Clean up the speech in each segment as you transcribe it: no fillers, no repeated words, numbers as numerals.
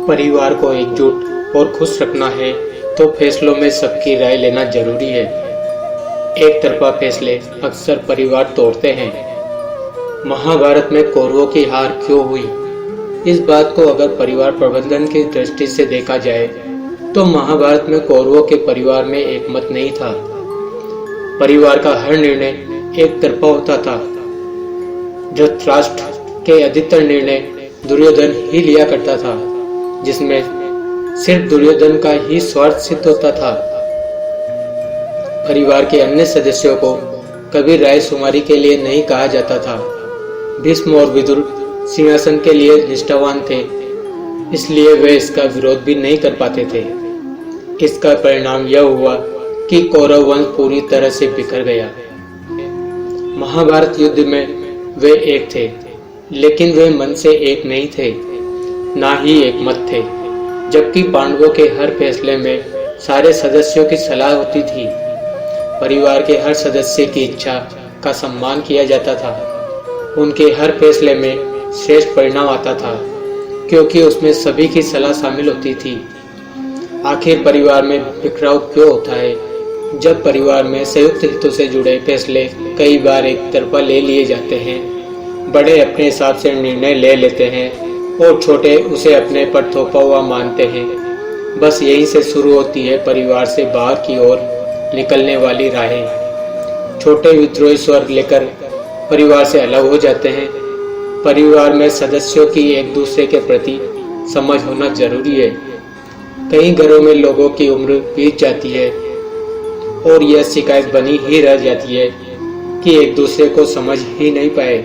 परिवार को एकजुट और खुश रखना है तो फैसलों में सबकी राय लेना जरूरी है। एक तरफा फैसले अक्सर परिवार तोड़ते हैं। महाभारत में कौरवों की हार क्यों हुई? इस बात को अगर परिवार प्रबंधन की दृष्टि से देखा जाए तो महाभारत में कौरवों के परिवार में एक मत नहीं था। परिवार का हर निर्णय एक तरफा होता था। धृतराष्ट्र के अधिकतर निर्णय दुर्योधन ही लिया करता था, जिसमें सिर्फ दुर्योधन का ही स्वार्थ सिद्ध होता था। परिवार के अन्य सदस्यों को कभी रायशुमारी के लिए नहीं कहा जाता था। भीष्म और विदुर सिंहासन के लिए निष्ठावान थे, इसलिए वे इसका विरोध भी नहीं कर पाते थे। इसका परिणाम यह हुआ कि कौरव वंश पूरी तरह से बिखर गया। महाभारत युद्ध में वे एक थे, लेकिन वे मन से एक नहीं थे, ना ही एक मत थे। जबकि पांडवों के हर फैसले में सारे सदस्यों की सलाह होती थी। परिवार के हर सदस्य की इच्छा का सम्मान किया जाता था। उनके हर फैसले में श्रेष्ठ परिणाम आता था, क्योंकि उसमें सभी की सलाह शामिल होती थी। आखिर परिवार में बिखराव क्यों होता है? जब परिवार में संयुक्त हितों से जुड़े फैसले कई बार एक तरफा ले लिए जाते हैं। बड़े अपने हिसाब से निर्णय ले लेते हैं और छोटे उसे अपने पर थोपा हुआ मानते हैं। बस यहीं से शुरू होती है परिवार से बाहर की ओर निकलने वाली राहें। छोटे विद्रोही स्वर लेकर परिवार से अलग हो जाते हैं। परिवार में सदस्यों की एक दूसरे के प्रति समझ होना जरूरी है। कई घरों में लोगों की उम्र बीत जाती है और यह शिकायत बनी ही रह जाती है कि एक दूसरे को समझ ही नहीं पाए।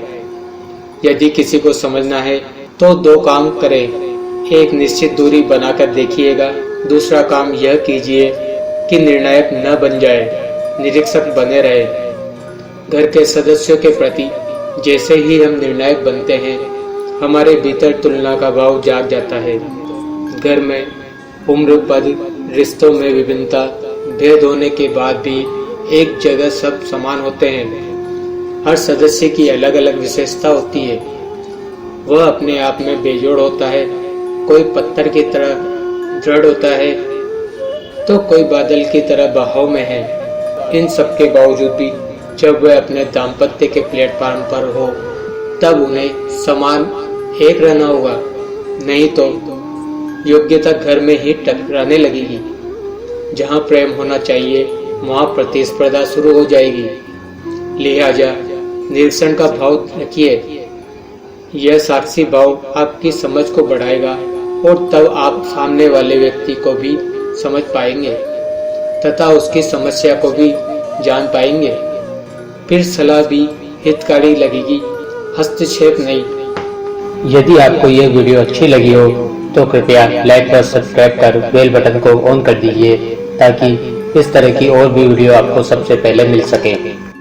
यदि किसी को समझना है तो दो काम करें। एक, निश्चित दूरी बनाकर देखिएगा। दूसरा काम यह कीजिए कि निर्णायक न बन जाए, निरीक्षक बने रहे। घर के सदस्यों के प्रति जैसे ही हम निर्णायक बनते हैं, हमारे भीतर तुलना का भाव जाग जाता है। घर में उम्र, पद, रिश्तों में विभिन्नता, भेद होने के बाद भी एक जगह सब समान होते हैं। हर सदस्य की अलग अलग विशेषता होती है। वह अपने आप में बेजोड़ होता है। कोई पत्थर की तरह दृढ़ होता है तो कोई बादल की तरह बहाव में है। इन सब के बावजूद भी जब वे अपने दाम्पत्य के प्लेटफॉर्म पर हो, तब उन्हें समान एक रहना होगा, नहीं तो योग्यता घर में ही टकराने लगेगी। जहाँ प्रेम होना चाहिए वहाँ प्रतिस्पर्धा शुरू हो जाएगी। लिहाजा निरीक्षण का भाव रखिए। यह साक्षी भाव आपकी समझ को बढ़ाएगा और तब आप सामने वाले व्यक्ति को भी समझ पाएंगे तथा उसकी समस्या को भी जान पाएंगे। फिर सलाह भी हितकारी लगेगी, हस्तक्षेप नहीं। यदि आपको यह वीडियो अच्छी लगी हो तो कृपया लाइक और सब्सक्राइब कर बेल बटन को ऑन कर दीजिए, ताकि इस तरह की और भी वीडियो आपको सबसे पहले मिल सके।